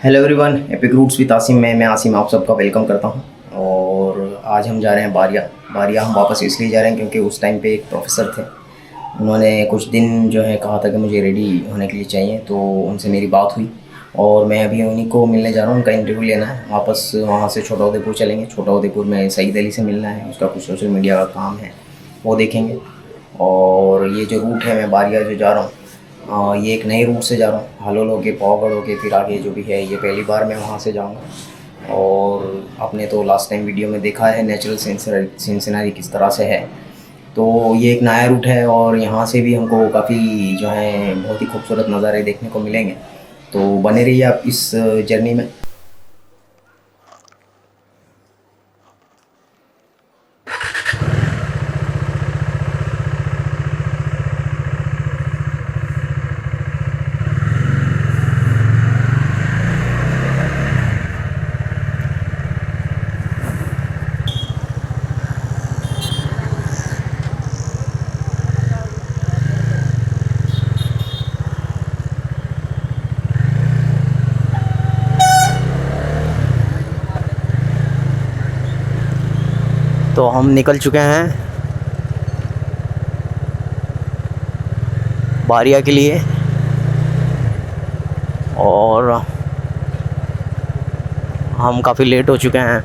Hello everyone, epic routes with Asim में मैं आसिम आप सबका वेलकम करता हूं। और आज हम जा रहे हैं बारिया। बारिया हम वापस इसलिए जा रहे हैं क्योंकि उस टाइम पे एक प्रोफेसर थे। उन्होंने कुछ दिन जो है कहा था कि मुझे रेडी होने के लिए चाहिए, तो उनसे मेरी बात हुई और मैं अभी उन्हीं को मिलने जा रहा हूँ। उनका इंटरव्यू लेना है। वापस वहाँ से छोटा उदेपुर चलेंगे। छोटा उदेपुर में सईद अली से मिलना है, उसका कुछ सोशल मीडिया का काम है, वो देखेंगे। और ये जो रूट है, मैं बारिया जो जा रहा हूँ, ये एक नए रूट से जा रहा हूँ। हालोल होके, पावगढ़ होके, फिर आगे जो भी है, ये पहली बार मैं वहाँ से जाऊँगा। और आपने तो लास्ट टाइम वीडियो में देखा है नेचुरल सिनसिनरी किस तरह से है। तो ये एक नया रूट है और यहाँ से भी हमको काफ़ी जो है बहुत ही खूबसूरत नज़ारे देखने को मिलेंगे। तो बने रहिए आप इस जर्नी में। तो हम निकल चुके हैं बारिया के लिए और हम काफ़ी लेट हो चुके हैं।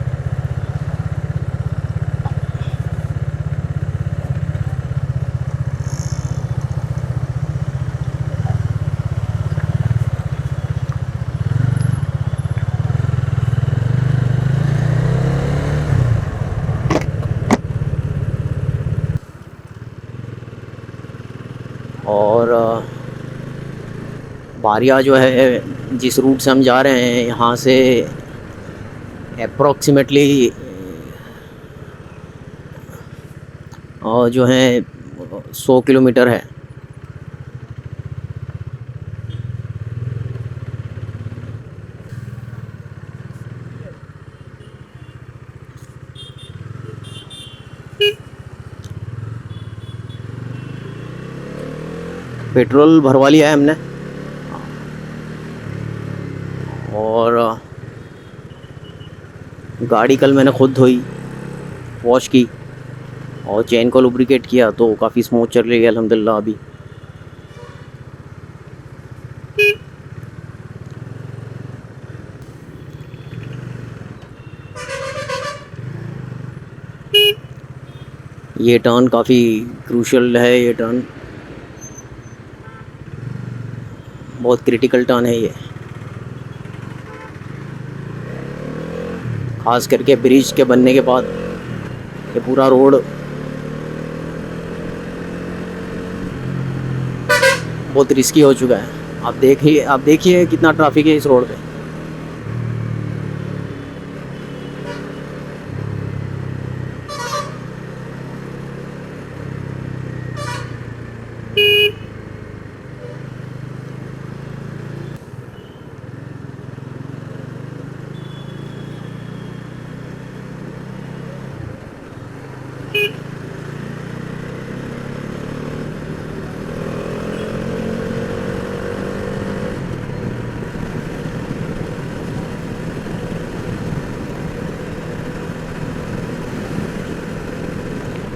और बारिया जो है, जिस रूट से हम जा रहे हैं, यहाँ से अप्रॉक्सीमेटली जो है 100 किलोमीटर है। पेट्रोल भरवा लिया है हमने और गाड़ी कल मैंने खुद धोई, वॉश की और चेन को लुब्रिकेट किया, तो काफ़ी स्मूथ चल रही है अल्हम्दुलिल्लाह अभी। ये टर्न काफ़ी क्रूशियल है, ये टर्न बहुत क्रिटिकल टर्न है ये, खास करके ब्रिज के बनने के बाद ये पूरा रोड बहुत रिस्की हो चुका है। आप देखिए कितना ट्रैफिक है इस रोड पे।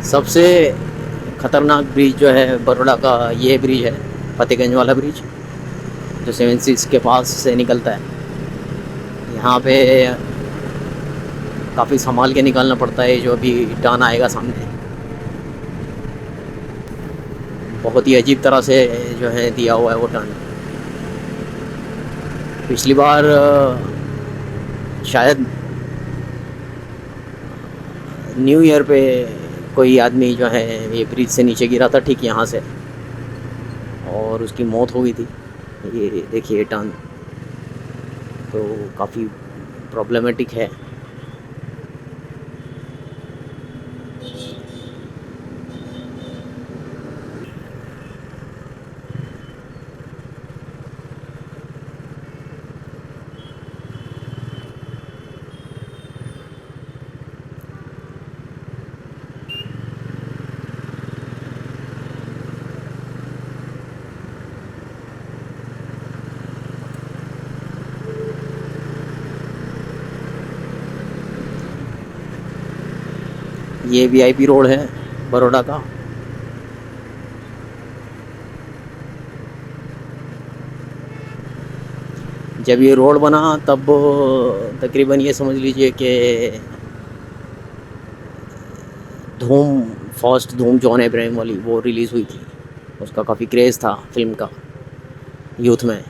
सबसे ख़तरनाक ब्रिज जो है बरोड़ा का, ये ब्रिज है, फतेहगंज वाला ब्रिज जो 76 के पास से निकलता है। यहाँ पे काफ़ी संभाल के निकालना पड़ता है, जो अभी टर्न आएगा सामने। बहुत ही अजीब तरह से जो है दिया हुआ है वो टर्न। पिछली बार शायद न्यू ईयर पे कोई आदमी जो है ये ब्रिज से नीचे गिरा था, ठीक यहाँ से, और उसकी मौत हो गई थी। ये देखिए टर्न तो काफ़ी प्रॉब्लमेटिक है। ये वीआईपी रोड है बड़ौदा का। जब ये रोड बना तब तकरीबन ये समझ लीजिए कि धूम, फर्स्ट धूम जॉन अब्राहम वाली वो रिलीज़ हुई थी। उसका काफ़ी क्रेज़ था फिल्म का यूथ में।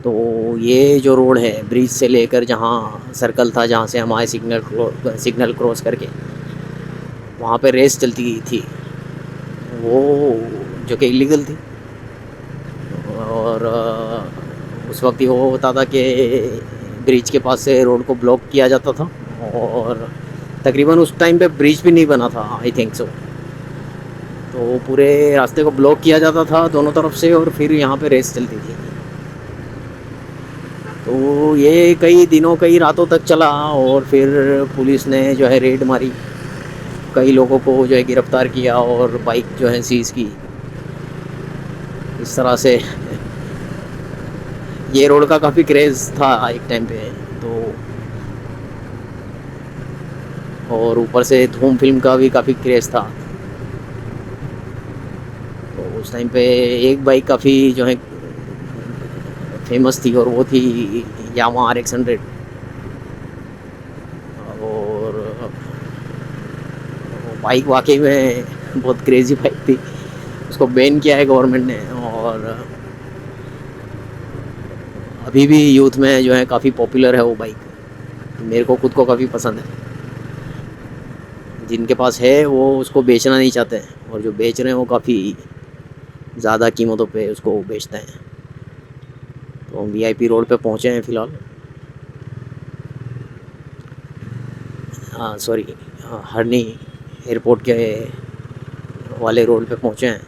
तो ये जो रोड है ब्रिज से लेकर जहाँ सर्कल था, जहाँ से हम आए सिग्नल क्रॉस करके, वहाँ पे रेस चलती थी वो, जो कि इलीगल थी। और उस वक्त ये वो होता था कि ब्रिज के पास से रोड को ब्लॉक किया जाता था, और तकरीबन उस टाइम पे ब्रिज भी नहीं बना था, आई थिंक सो। तो पूरे रास्ते को ब्लॉक किया जाता था दोनों तरफ से, और फिर यहाँ पे रेस चलती थी। तो ये कई दिनों कई रातों तक चला, और फिर पुलिस ने जो है रेड मारी, कई लोगों को जो है गिरफ्तार किया और बाइक जो है सीज़ की। इस तरह से ये रोड का काफ़ी क्रेज़ था एक टाइम पे। तो और ऊपर से धूम फिल्म का भी काफ़ी क्रेज़ था। तो उस टाइम पे एक बाइक काफ़ी जो है फेमस थी, और वो थी यामाहा RX 100। और बाइक वाकई में बहुत क्रेज़ी बाइक थी। उसको बैन किया है गवर्नमेंट ने, और अभी भी यूथ में जो है काफ़ी पॉपुलर है वो बाइक। मेरे को खुद को काफ़ी पसंद है। जिनके पास है वो उसको बेचना नहीं चाहते हैं, और जो बेच रहे हैं वो काफ़ी ज़्यादा कीमतों पे उसको बेचते हैं। तो हम वीआईपी रोड पे पहुँचे हैं फ़िलहाल। हाँ सॉरी, हरनी एयरपोर्ट के वाले रोड पे पहुँचे हैं।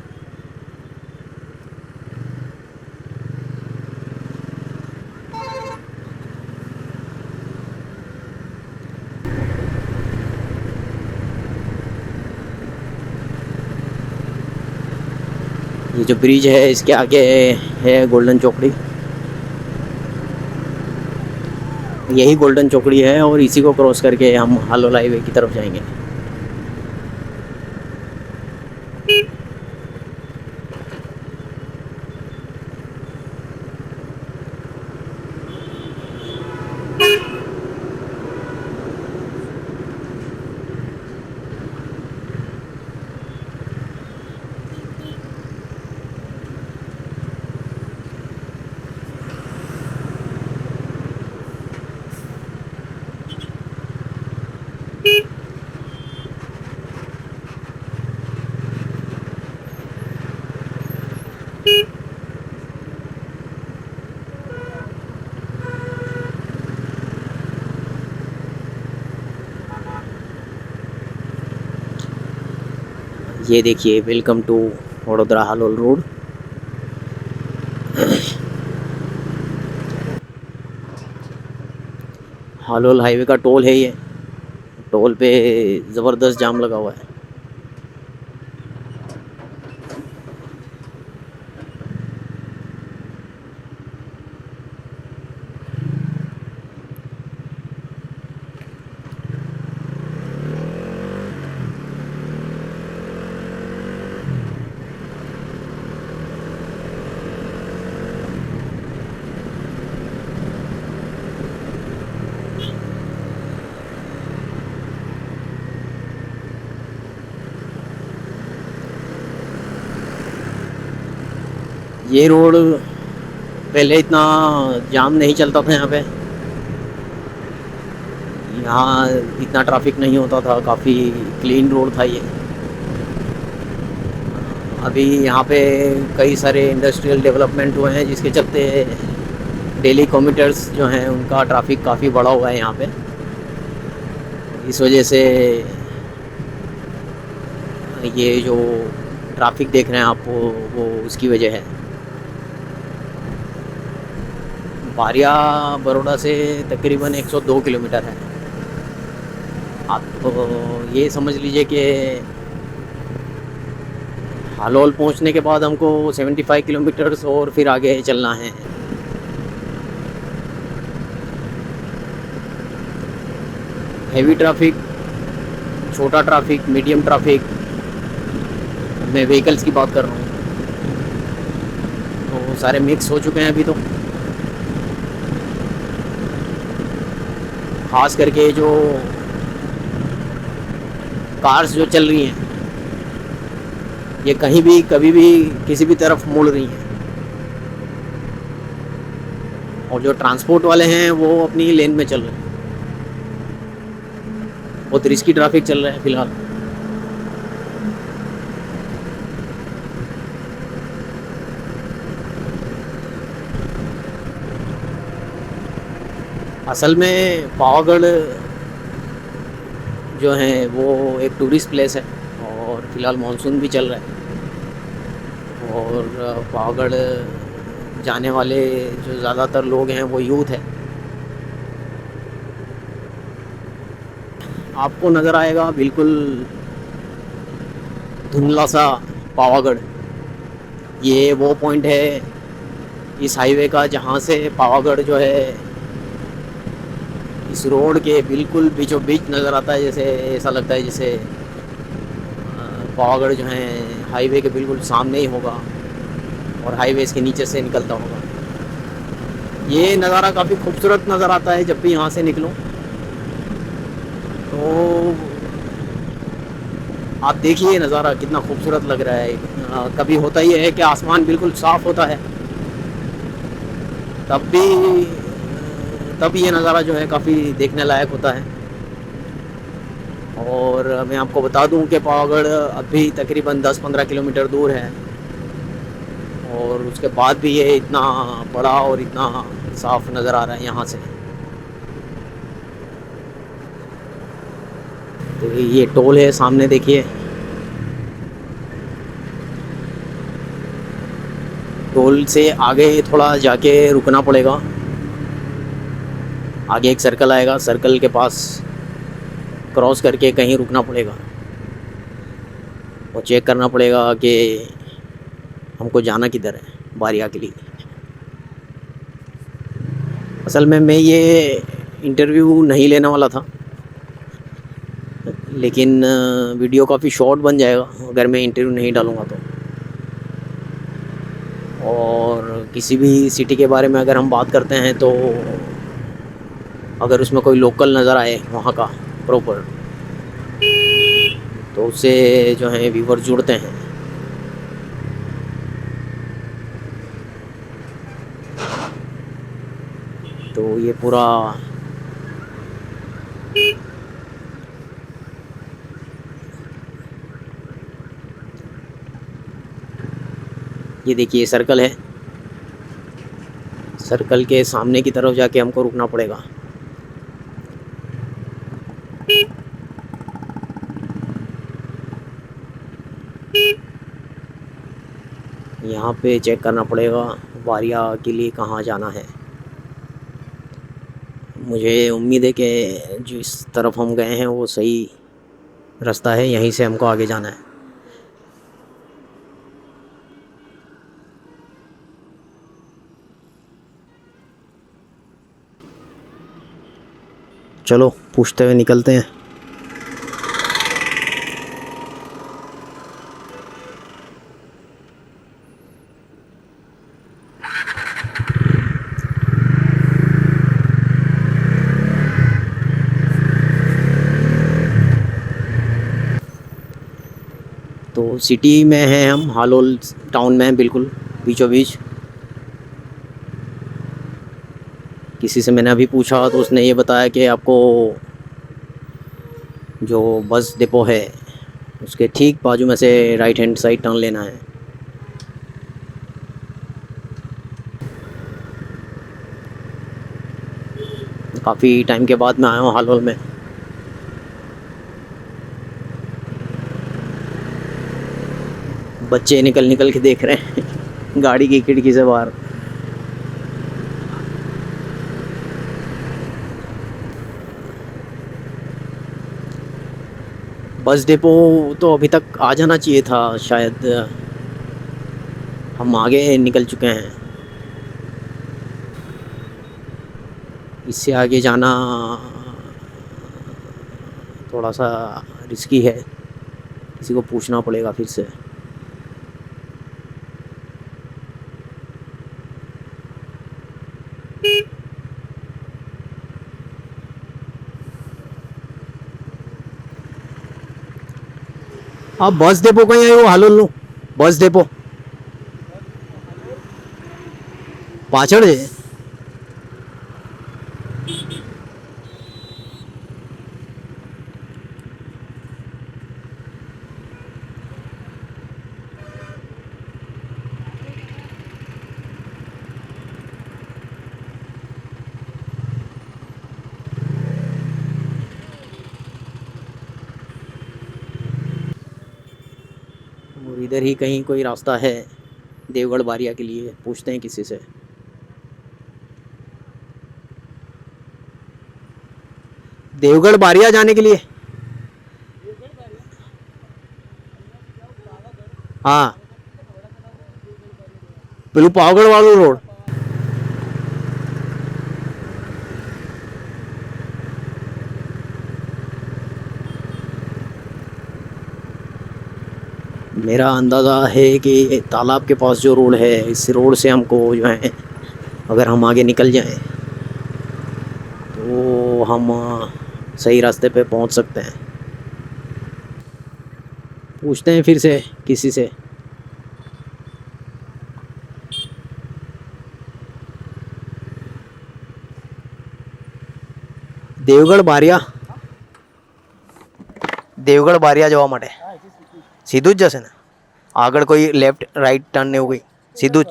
ये जो ब्रिज है इसके आगे है गोल्डन चौकड़ी। यही गोल्डन चौकड़ी है, और इसी को क्रॉस करके हम हालोल हाईवे की तरफ जाएंगे। ये देखिए, welcome to Vadodara Halol road. Halol highway का टोल है ये। टोल पे ज़बरदस्त जाम लगा हुआ है। ये रोड पहले इतना जाम नहीं चलता था यहाँ पे। यहाँ इतना ट्रैफिक नहीं होता था, काफ़ी क्लीन रोड था ये। अभी यहाँ पे कई सारे इंडस्ट्रियल डेवलपमेंट हुए हैं, जिसके चलते डेली कम्यूटर्स जो हैं उनका ट्रैफिक काफ़ी बढ़ा हुआ है यहाँ पे। इस वजह से ये जो ट्रैफिक देख रहे हैं आप, वो उसकी वजह है। बारिया बड़ौदा से तकरीबन 102 किलोमीटर है। आप तो ये समझ लीजिए कि हालोल पहुंचने के बाद हमको 75 किलोमीटर्स और फिर आगे चलना है। हैवी ट्रैफिक छोटा ट्रैफिक, मीडियम ट्रैफिक, मैं व्हीकल्स की बात कर रहा हूँ, तो सारे मिक्स हो चुके हैं अभी तो। ख़ास करके जो कार्स जो चल रही हैं, ये कहीं भी कभी भी किसी भी तरफ मुड़ रही हैं, और जो ट्रांसपोर्ट वाले हैं वो अपनी लेन में चल रहे हैं। बहुत रिस्की ट्रैफिक चल रहा है फ़िलहाल। असल में पावागढ़ जो है वो एक टूरिस्ट प्लेस है, और फ़िलहाल मानसून भी चल रहा है, और पावागढ़ जाने वाले जो ज़्यादातर लोग हैं वो यूथ है। आपको नज़र आएगा बिल्कुल धुंधला सा पावागढ़। ये वो पॉइंट है इस हाईवे का जहाँ से पावागढ़ जो है इस रोड के बिल्कुल बीचों बीच नज़र आता है। जैसे ऐसा लगता है जैसे पावागढ़ जो है हाईवे के बिल्कुल सामने ही होगा और हाईवे इसके नीचे से निकलता होगा। ये नज़ारा काफ़ी खूबसूरत नज़र आता है जब भी यहाँ से निकलो। तो आप देखिए नज़ारा कितना खूबसूरत लग रहा है। कभी होता ही है कि आसमान बिल्कुल साफ़ होता है, तब ये नज़ारा जो है काफ़ी देखने लायक होता है। और मैं आपको बता दूं कि पावागढ़ अभी तकरीबन 10-15 किलोमीटर दूर है, और उसके बाद भी ये इतना बड़ा और इतना साफ़ नज़र आ रहा है यहाँ से। तो ये टोल है सामने, देखिए टोल से आगे थोड़ा जाके रुकना पड़ेगा। आगे एक सर्कल आएगा, सर्कल के पास क्रॉस करके कहीं रुकना पड़ेगा और चेक करना पड़ेगा कि हमको जाना किधर है बारिया के लिए। असल में मैं ये इंटरव्यू नहीं लेने वाला था, लेकिन वीडियो काफ़ी शॉर्ट बन जाएगा अगर मैं इंटरव्यू नहीं डालूँगा तो। और किसी भी सिटी के बारे में अगर हम बात करते हैं तो अगर उसमें कोई लोकल नज़र आए वहाँ का प्रॉपर, तो उससे जो है व्यूवर जुड़ते हैं। तो ये पूरा ये देखिए सर्कल है, सर्कल के सामने की तरफ जाके हमको रुकना पड़ेगा। यहाँ पे चेक करना पड़ेगा बारिया के लिए कहाँ जाना है। मुझे उम्मीद है कि जिस तरफ हम गए हैं वो सही रास्ता है, यहीं से हमको आगे जाना है। चलो पूछते हुए निकलते हैं। तो सिटी में हैं हम, हालोल टाउन में हैं, बिल्कुल बीचों बीच। किसी से मैंने अभी पूछा तो उसने ये बताया कि आपको जो बस डिपो है उसके ठीक बाजू में से राइट हैंड साइड टर्न लेना है। काफ़ी टाइम के बाद मैं आया हूँ हालोल में। बच्चे निकल के देख रहे हैं गाड़ी की खिड़की से बाहर। बस डिपो तो अभी तक आ जाना चाहिए था, शायद हम आगे निकल चुके हैं। इससे आगे जाना थोड़ा सा रिस्की है, किसी को पूछना पड़ेगा फिर से। आप बस डेपो कहीं आए हो? हालो लो बस डेपो पाचड़ है। और इधर ही कहीं कोई रास्ता है देवगढ़ बारिया के लिए, पूछते हैं किसी से। देवगढ़ बारिया जाने के लिए? हाँ, पेलू पावगढ़ वालों रोड। मेरा अंदाज़ा है कि तालाब के पास जो रोड है, इस रोड से हमको जो है, अगर हम आगे निकल जाएं तो हम सही रास्ते पे पहुंच सकते हैं। पूछते हैं फिर से किसी से। देवगढ़ बारिया, देवगढ़ बारिया जवा माटे सीधू ज जશે ને? આગળ કોઈ લેફ્ટ રાઈટ ટર્ન ને એવું કંઈ? सीधू ज?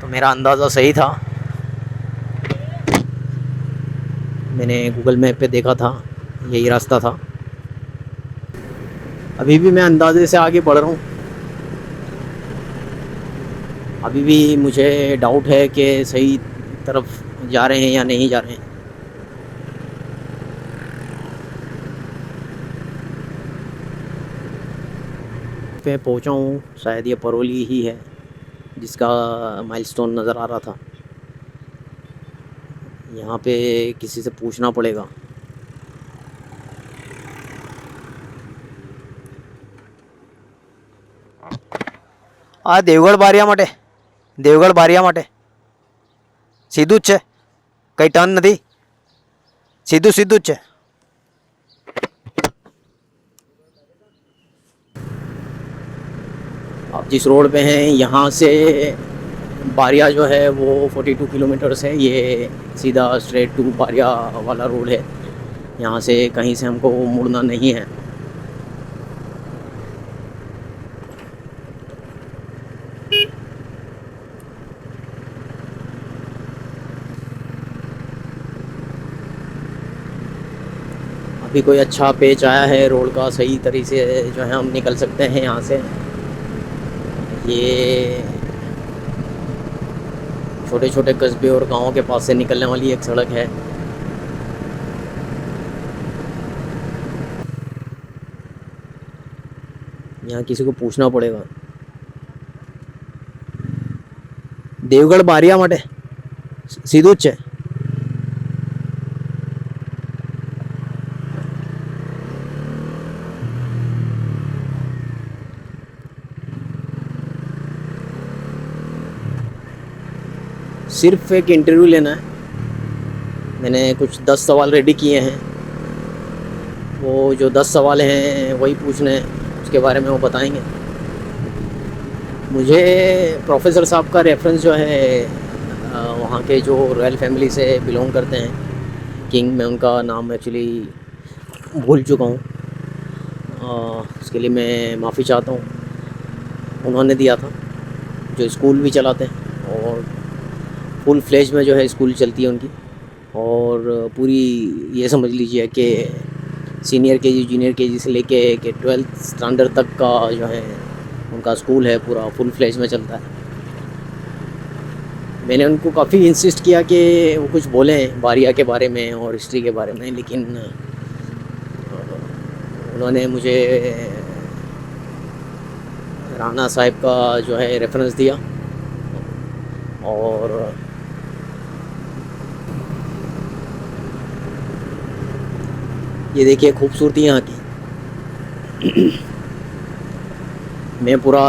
तो मेरा अंदाज़ा सही था, मैंने गूगल मैप पे देखा था, यही रास्ता था। अभी भी मैं अंदाजे से आगे बढ़ रहा हूँ, अभी भी मुझे डाउट है कि सही तरफ जा रहे हैं या नहीं जा रहे हैं। पे पहुँचा हूँ, शायद ये परौली ही है जिसका माइलस्टोन नज़र आ रहा था। यहाँ पे किसी से पूछना पड़ेगा। आ देवगढ़ बारिया माटे, देवगढ़ बारिया माटे सीधू ज છે, कई टर्न नहीं, सीधू सीधू ज છે। आप जिस रोड पे हैं यहाँ से बारिया जो है वो 42 किलोमीटर्स है, ये सीधा स्ट्रेट टू बारिया वाला रोड है, यहाँ से कहीं से हमको मुड़ना नहीं है। अभी कोई अच्छा पेच आया है रोड का, सही तरीके से जो है हम निकल सकते हैं यहाँ से। ये छोटे छोटे कस्बे और गांवों के पास से निकलने वाली एक सड़क है। यहाँ किसी को पूछना पड़ेगा। देवगढ़ बारिया माटे सीधू ज છે। सिर्फ एक इंटरव्यू लेना है, मैंने कुछ 10 सवाल रेडी किए हैं, वो जो 10 सवाल हैं वही पूछने हैं, उसके बारे में वो बताएंगे। मुझे प्रोफेसर साहब का रेफरेंस जो है वहाँ के जो रॉयल फैमिली से बिलोंग करते हैं, किंग, मैं उनका नाम एक्चुअली भूल चुका हूँ, उसके लिए मैं माफ़ी चाहता हूँ। उन्होंने दिया था, जो स्कूल भी चलाते हैं और फुल फ्लेज में जो है स्कूल चलती है उनकी, और पूरी ये समझ लीजिए कि सीनियर केजी, जूनियर केजी से लेके कि 12th स्टैंडर्ड तक का जो है उनका स्कूल है, पूरा फुल फ्लेज में चलता है। मैंने उनको काफ़ी इंसिस्ट किया कि वो कुछ बोलें बारिया के बारे में और हिस्ट्री के बारे में, लेकिन उन्होंने मुझे राणा साहब का जो है रेफरेंस दिया, और ये देखिए खूबसूरती यहाँ की। मैं पूरा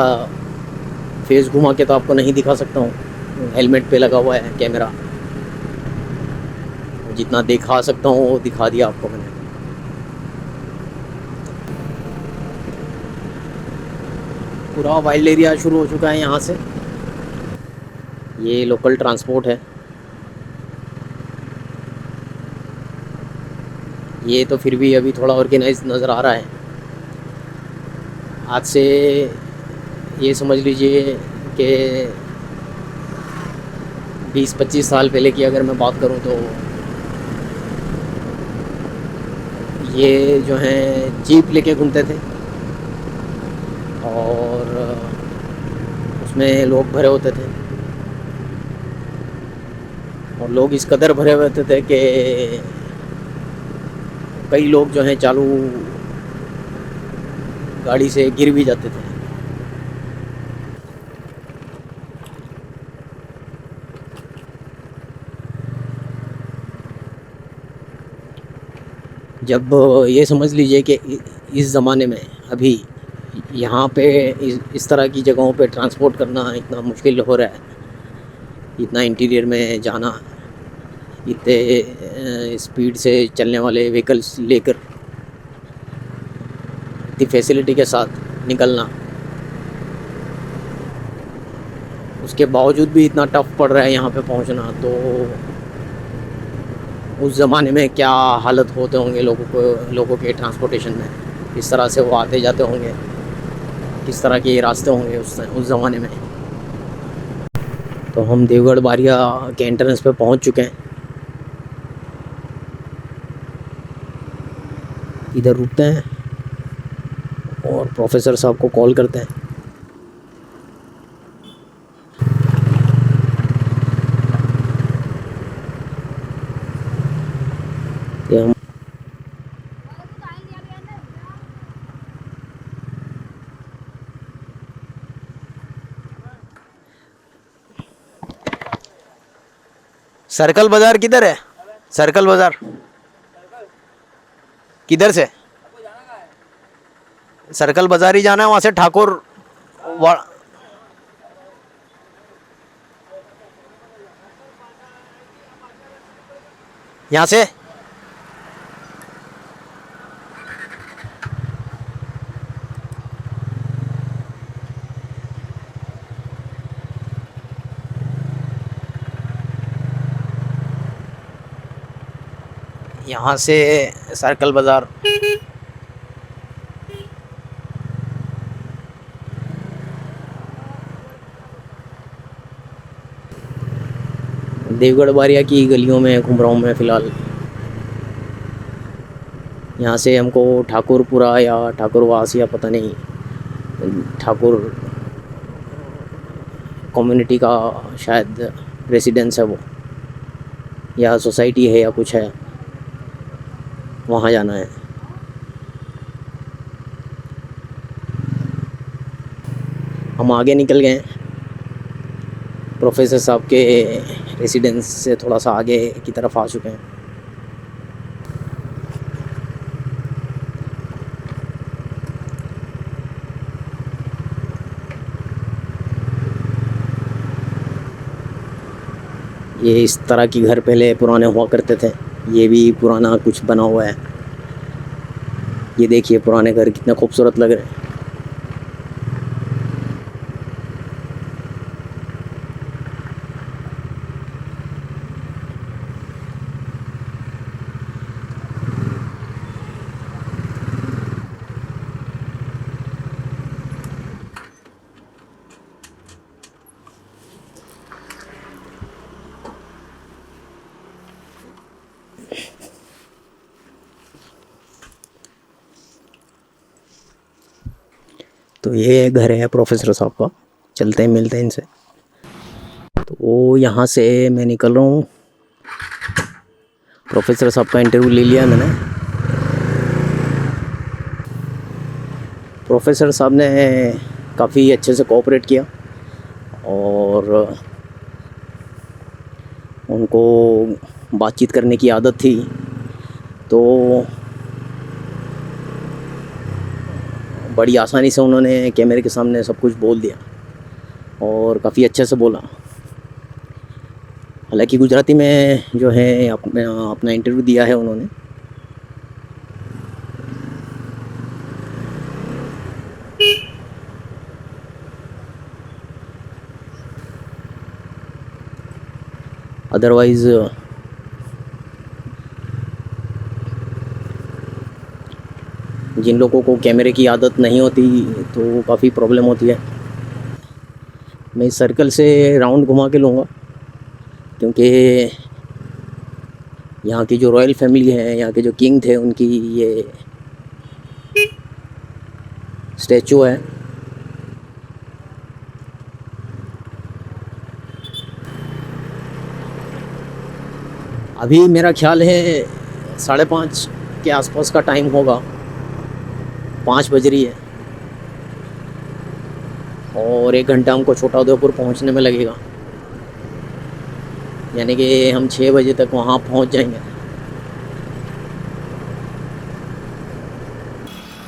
फेस घुमा के तो आपको नहीं दिखा सकता हूँ, हेलमेट पे लगा हुआ है कैमरा। जितना दिखा सकता हूँ वो दिखा दिया आपको मैंने। पूरा वाइल्ड एरिया शुरू हो चुका है यहाँ से। ये लोकल ट्रांसपोर्ट है। ये तो फिर भी अभी थोड़ा ऑर्गेनाइज नज़र आ रहा है। आज से ये समझ लीजिए कि 20-25 साल पहले की अगर मैं बात करूं तो ये जो हैं जीप लेके घूमते थे और उसमें लोग भरे होते थे, और लोग इस कदर भरे होते थे कि कई लोग जो हैं चालू गाड़ी से गिर भी जाते थे। जब ये समझ लीजिए कि इस ज़माने में अभी यहाँ पे इस तरह की जगहों पे ट्रांसपोर्ट करना इतना मुश्किल हो रहा है, इतना इंटीरियर में जाना, इतने स्पीड से चलने वाले व्हीकल्स लेकर इतनी फैसिलिटी के साथ निकलना, उसके बावजूद भी इतना टफ पड़ रहा है यहाँ पे पहुँचना, तो उस ज़माने में क्या हालत होते होंगे लोगों के ट्रांसपोर्टेशन में, किस तरह से वो आते जाते होंगे, किस तरह के रास्ते होंगे उस ज़माने में। तो हम देवगढ़ बारिया के एंट्रेंस पे पहुँच चुके हैं। इधर रुकते हैं और प्रोफेसर साहब को कॉल करते हैं। कि हम सर्कल बाज़ार किधर है? सर्कल बाज़ार किधर से? सर्कल बाज़ार ही जाना है, वहाँ से ठाकुर यहाँ से सर्कल बाज़ार। देवगढ़ बारिया की गलियों में घूम रहा हूँ मैं फ़िलहाल। यहाँ से हमको ठाकुरपुरा या ठाकुरवास या पता नहीं, ठाकुर कम्युनिटी का शायद रेसिडेंस है वो, या सोसाइटी है या कुछ है, वहाँ जाना है। हम आगे निकल गए, प्रोफेसर साहब के रेसिडेंस से थोड़ा सा आगे की तरफ आ चुके हैं। ये इस तरह की घर पहले पुराने हुआ करते थे। ये भी पुराना कुछ बना हुआ है। ये देखिए पुराने घर कितने खूबसूरत लग रहे हैं। तो ये घर है प्रोफेसर साहब का। चलते हैं, मिलते हैं इनसे। तो यहाँ से मैं निकल रहा हूँ। प्रोफेसर साहब का इंटरव्यू ले लिया मैंने। प्रोफेसर साहब ने काफ़ी अच्छे से कोऑपरेट किया और उनको बातचीत करने की आदत थी, तो बड़ी आसानी से उन्होंने कैमरे के सामने सब कुछ बोल दिया और काफ़ी अच्छे से बोला। हालांकि गुजराती में जो है अपना इंटरव्यू दिया है उन्होंने। अदरवाइज़ जिन लोगों को कैमरे की आदत नहीं होती तो काफ़ी प्रॉब्लम होती है। मैं इस सर्कल से राउंड घुमा के लूँगा क्योंकि यहाँ की जो रॉयल फैमिली है, यहाँ के जो किंग थे, उनकी ये स्टैचू है। अभी मेरा ख्याल है 5:30 के आसपास का टाइम होगा, 5 बज रही है और 1 घंटा हमको छोटा उदयपुर पहुँचने में लगेगा, यानी कि हम 6 बजे तक वहाँ पहुँच जाएंगे।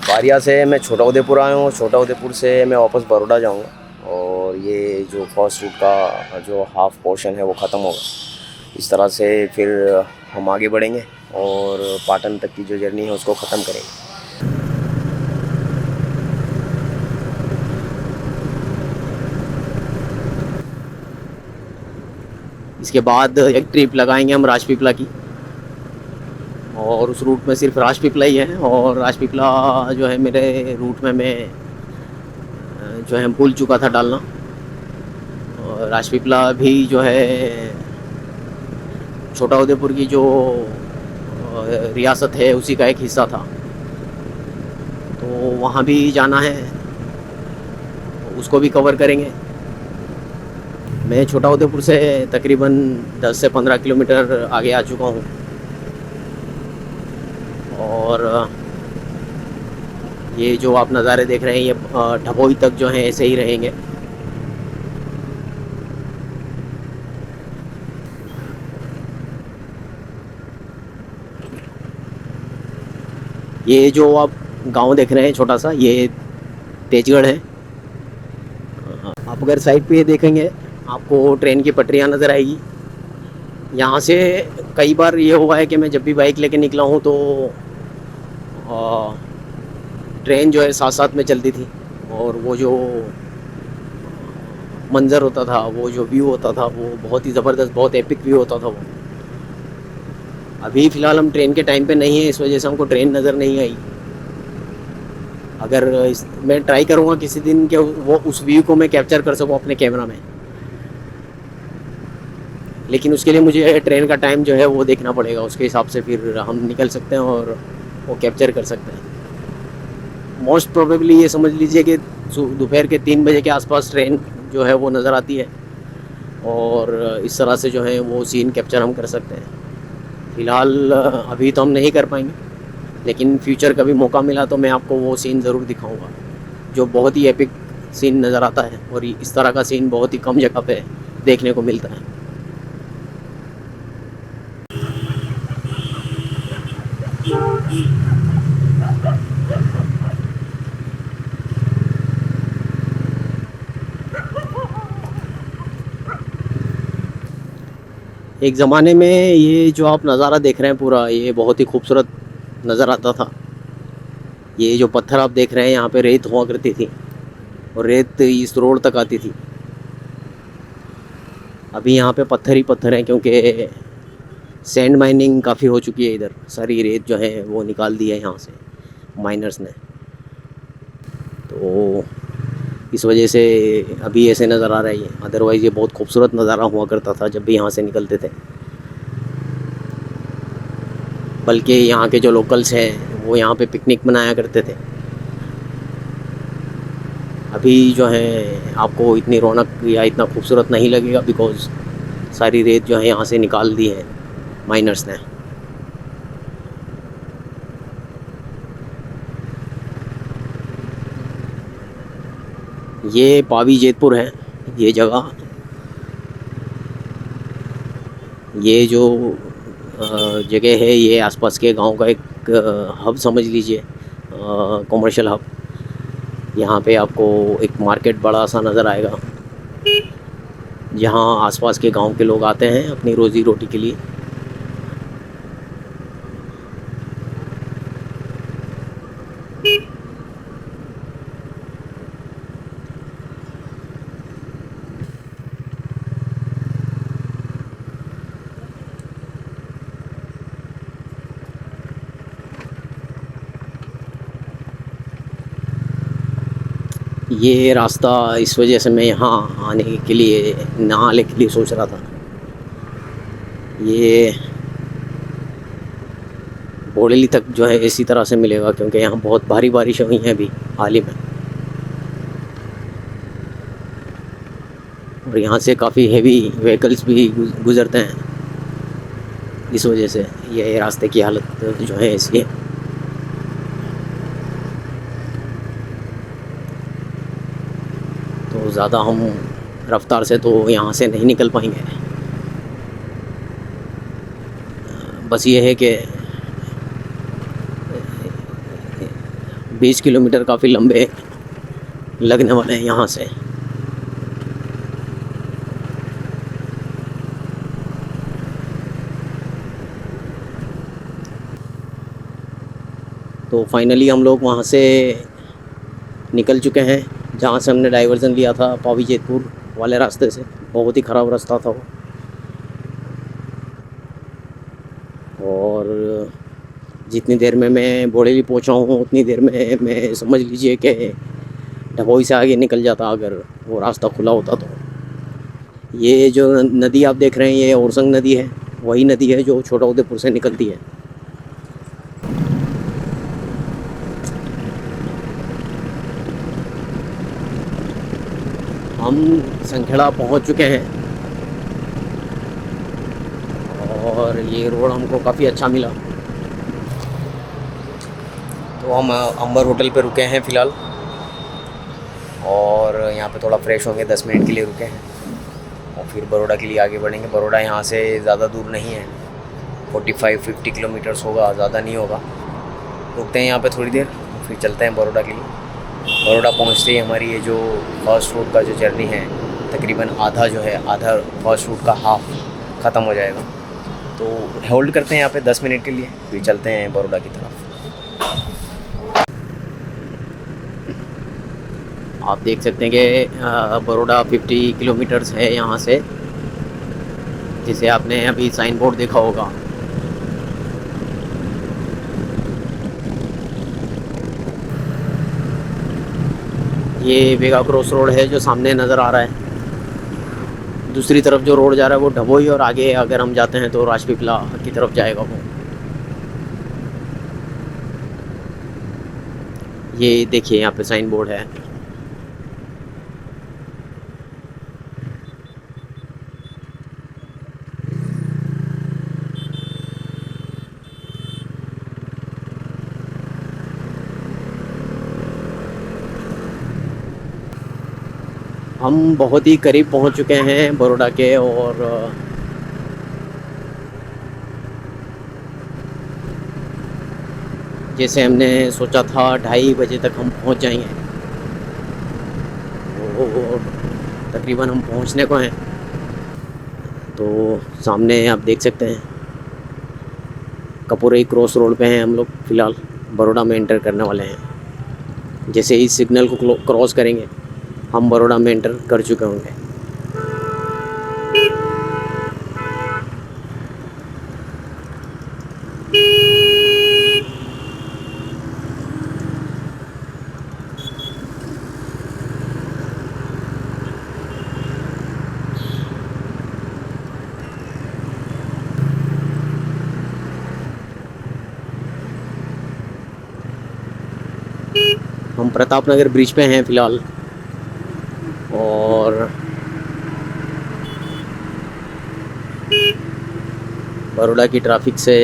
बारिया से मैं छोटा उदयपुर आया हूँ, छोटा उदयपुर से मैं वापस बड़ौदा जाऊँगा और ये जो फर्स्ट रूट का जो हाफ पोर्शन है वो ख़त्म होगा। इस तरह से फिर हम आगे बढ़ेंगे और पाटन तक की जो जर्नी है उसको ख़त्म करेंगे। इसके बाद एक ट्रिप लगाएंगे हम राजपीपला की, और उस रूट में सिर्फ राजपीपला ही है। और राजपीपला जो है मेरे रूट में मैं जो है भूल चुका था डालना। और राजपीपला भी जो है छोटा उदयपुर की जो रियासत है उसी का एक हिस्सा था, तो वहाँ भी जाना है, उसको भी कवर करेंगे। मैं छोटा उदयपुर से तकरीबन 10 से 15 किलोमीटर आगे आ चुका हूँ और ये जो आप नज़ारे देख रहे हैं ये ढबोई तक जो है ऐसे ही रहेंगे। ये जो आप गांव देख रहे हैं छोटा सा, ये तेजगढ़ है। आप अगर साइड पे देखेंगे आपको ट्रेन की पटरियां नज़र आएगी। यहाँ से कई बार ये हुआ है कि मैं जब भी बाइक लेके निकला हूँ तो ट्रेन जो है साथ साथ में चलती थी और वो जो मंज़र होता था, वो जो व्यू होता था, वो बहुत ही ज़बरदस्त, बहुत एपिक व्यू होता था वो। अभी फ़िलहाल हम ट्रेन के टाइम पे नहीं है, इस वजह से हमको ट्रेन नज़र नहीं आई। अगर मैं ट्राई करूँगा किसी दिन कि वो उस व्यू को मैं कैप्चर कर सकूँ अपने कैमरा में, लेकिन उसके लिए मुझे ट्रेन का टाइम जो है वो देखना पड़ेगा। उसके हिसाब से फिर हम निकल सकते हैं और वो कैप्चर कर सकते हैं। मोस्ट प्रोबेबली ये समझ लीजिए कि दोपहर के 3 बजे के आसपास ट्रेन जो है वो नज़र आती है और इस तरह से जो है वो सीन कैप्चर हम कर सकते हैं। फ़िलहाल अभी तो हम नहीं कर पाएंगे, लेकिन फ्यूचर कभी मौका मिला तो मैं आपको वो सीन ज़रूर दिखाऊंगा जो बहुत ही एपिक सीन नज़र आता है, और इस तरह का सीन बहुत ही कम जगह पे देखने को मिलता है। एक ज़माने में ये जो आप नज़ारा देख रहे हैं पूरा, ये बहुत ही खूबसूरत नज़र आता था। ये जो पत्थर आप देख रहे हैं यहाँ पे रेत हुआ करती थी और रेत इस रोड तक आती थी। अभी यहाँ पे पत्थर ही पत्थर हैं क्योंकि सैंड माइनिंग काफ़ी हो चुकी है इधर। सारी रेत जो है वो निकाल दी है यहाँ से माइनर्स ने, तो इस वजह से अभी ऐसे नज़र आ रहा है ये। अदरवाइज़ ये बहुत खूबसूरत नज़ारा हुआ करता था जब भी यहाँ से निकलते थे। बल्कि यहाँ के जो लोकल्स हैं वो यहाँ पे पिकनिक मनाया करते थे। अभी जो है आपको इतनी रौनक या इतना खूबसूरत नहीं लगेगा, बिकॉज़ सारी रेत जो है यहाँ से निकाल दी है माइनर्स ने। ये पावी जेतपुर है ये जगह। ये जो जगह है ये आसपास के गांव का एक हब समझ लीजिए, कॉमर्शियल हब। यहाँ पे आपको एक मार्केट बड़ा सा नज़र आएगा, जहाँ आसपास के गांव के लोग आते हैं अपनी रोज़ी रोटी के लिए। ये रास्ता इस वजह से मैं यहाँ आने के लिए, नहाने के लिए सोच रहा था। ये बोरेली तक जो है इसी तरह से मिलेगा, क्योंकि यहाँ बहुत भारी बारिश हुई है अभी हाल ही में, और यहाँ से काफ़ी हेवी व्हीकल्स भी गुज़रते हैं। इस वजह से ये रास्ते की हालत जो है ऐसी है। तो ज़्यादा हम रफ्तार से तो यहाँ से नहीं निकल पाएंगे। बस ये है कि 20 किलोमीटर काफ़ी लंबे लगने वाले हैं यहाँ से। तो फाइनली हम लोग वहाँ से निकल चुके हैं, जहाँ से हमने डाइवर्जन लिया था पावी जेतपुर वाले रास्ते से। बहुत ही ख़राब रास्ता था वो, और जितनी देर में मैं बोरेली पहुँचा हूँ उतनी देर में मैं समझ लीजिए कि डभोई से आगे निकल जाता अगर वो रास्ता खुला होता तो। ये जो नदी आप देख रहे हैं ये ओरसंग नदी है, वही नदी है जो छोटा उदेपुर से निकलती है। हम संखेड़ा पहुंच चुके हैं और ये रोड हमको काफ़ी अच्छा मिला। तो हम अंबर होटल पे रुके हैं फ़िलहाल, और यहाँ पे थोड़ा फ्रेश होंगे, 10 मिनट के लिए रुके हैं, और फिर बड़ौदा के लिए आगे बढ़ेंगे। बड़ौदा यहाँ से ज़्यादा दूर नहीं है, 45-50 किलोमीटर्स होगा, ज़्यादा नहीं होगा। रुकते हैं यहाँ पे थोड़ी देर, फिर चलते हैं बड़ौदा के लिए। बड़ौदा पहुँचते ही हमारी ये जो फर्स्ट रूट का जो जर्नी है, तकरीबन आधा जो है, आधा फर्स्ट रूट का हाफ ख़त्म हो जाएगा। तो होल्ड करते हैं यहाँ पे 10 मिनट के लिए, फिर चलते हैं बड़ौदा की तरफ। आप देख सकते हैं कि बड़ौदा 50 किलोमीटर्स है यहाँ से, जिसे आपने अभी साइन बोर्ड देखा होगा। ये वेगा क्रॉस रोड है जो सामने नज़र आ रहा है। दूसरी तरफ जो रोड जा रहा है वो डभोई, और आगे अगर हम जाते हैं तो राजपीपला की तरफ जाएगा वो। ये देखिए यहाँ पे साइन बोर्ड है। हम बहुत ही करीब पहुंच चुके हैं बड़ौदा के, और जैसे हमने सोचा था 2:30 बजे तक हम पहुंच जाएंगे, और तकरीबन हम पहुंचने को हैं। तो सामने आप देख सकते हैं कपूरई क्रॉस रोड पे हैं हम लोग फ़िलहाल, बड़ौदा में एंटर करने वाले हैं। जैसे ही सिग्नल को क्रॉस करेंगे हम बड़ौदा में एंटर कर चुके होंगे। हम प्रताप नगर ब्रिज पे हैं फ़िलहाल, और बड़ौदा की ट्रैफिक से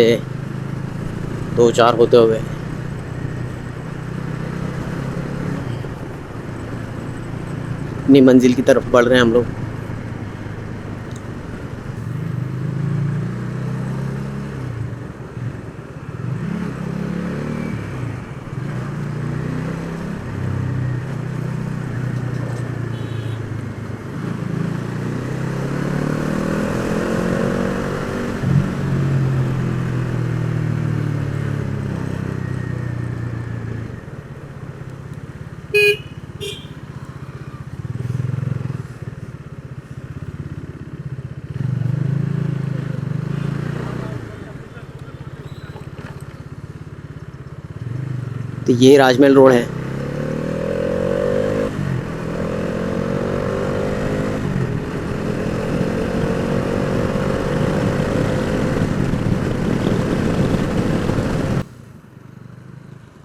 2-4 होते हुए अपनी मंजिल की तरफ बढ़ रहे हैं हम लोग। तो ये राजमहल रोड है।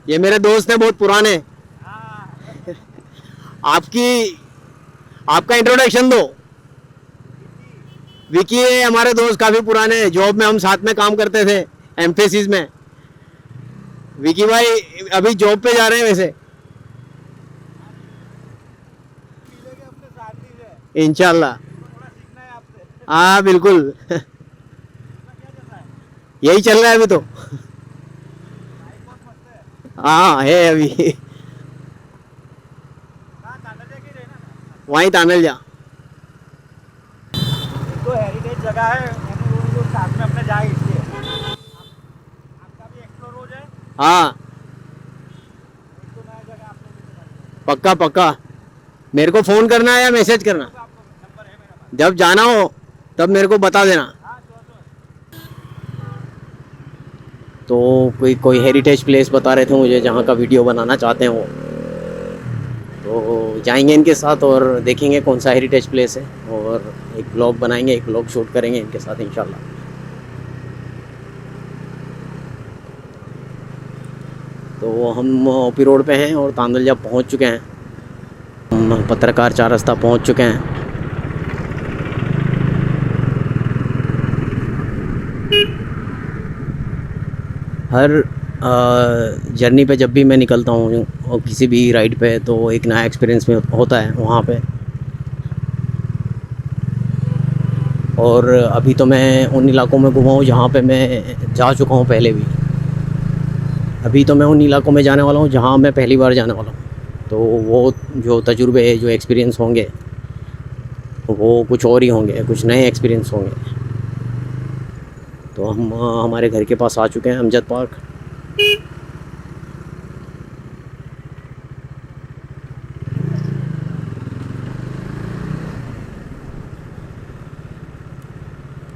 ये मेरे दोस्त हैं बहुत पुराने। आपका इंट्रोडक्शन दो। विकी है हमारे दोस्त, काफी पुराने, जॉब में हम साथ में काम करते थे, एम्फेसिस में। विकी भाई अभी जॉब पे जा रहे हैं वैसे, इंशाल्लाह। हाँ बिल्कुल। यही चल रहा है अभी तो। हाँ है अभी। वहीं तानल जा। तो हेरिटेज जगह है, वो साथ में अपने जाए इसलिए आपका भी एक्सप्लोर हो जाए। हाँ तो नया जगह आपको पक्का पक्का। मेरे को फ़ोन करना है या मैसेज करना, नंबर है मेरा पास। जब जाना हो तब मेरे को बता देना। हाँ श्योर। तो कोई हेरिटेज प्लेस बता रहे थे मुझे जहाँ का वीडियो बनाना चाहते हैं वो, तो जाएंगे इनके साथ और देखेंगे कौन सा हेरिटेज प्लेस है, और एक ब्लॉग बनाएंगे, एक ब्लॉग शूट करेंगे इनके साथ इंशाल्लाह। तो हम ओपी रोड पे हैं और तांदलजा पहुंच चुके हैं। हम पत्रकार 4 रास्ता पहुंच चुके हैं। हर जर्नी पे जब भी मैं निकलता हूँ और किसी भी राइड पे, तो एक नया एक्सपीरियंस में होता है वहाँ पे। और अभी तो मैं उन इलाकों में घुमा हूँ जहाँ पे मैं जा चुका हूँ पहले भी। अभी तो मैं उन इलाकों में जाने वाला हूँ जहाँ मैं पहली बार जाने वाला हूँ। तो वो जो तजुर्बे, जो एक्सपीरियंस होंगे वो कुछ और ही होंगे, कुछ नए एक्सपीरियंस होंगे। तो हम हमारे घर के पास आ चुके हैं, अमजद पार्क।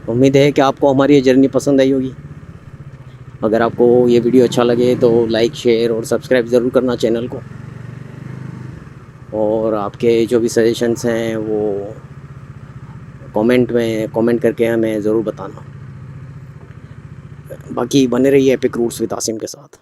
उम्मीद है कि आपको हमारी ये जर्नी पसंद आई होगी। अगर आपको ये वीडियो अच्छा लगे तो लाइक, शेयर और सब्सक्राइब ज़रूर करना चैनल को। और आपके जो भी सजेशंस हैं वो कमेंट करके हमें ज़रूर बताना। बाकी बने रहिए एपिक रूट्स विद आसिम के साथ।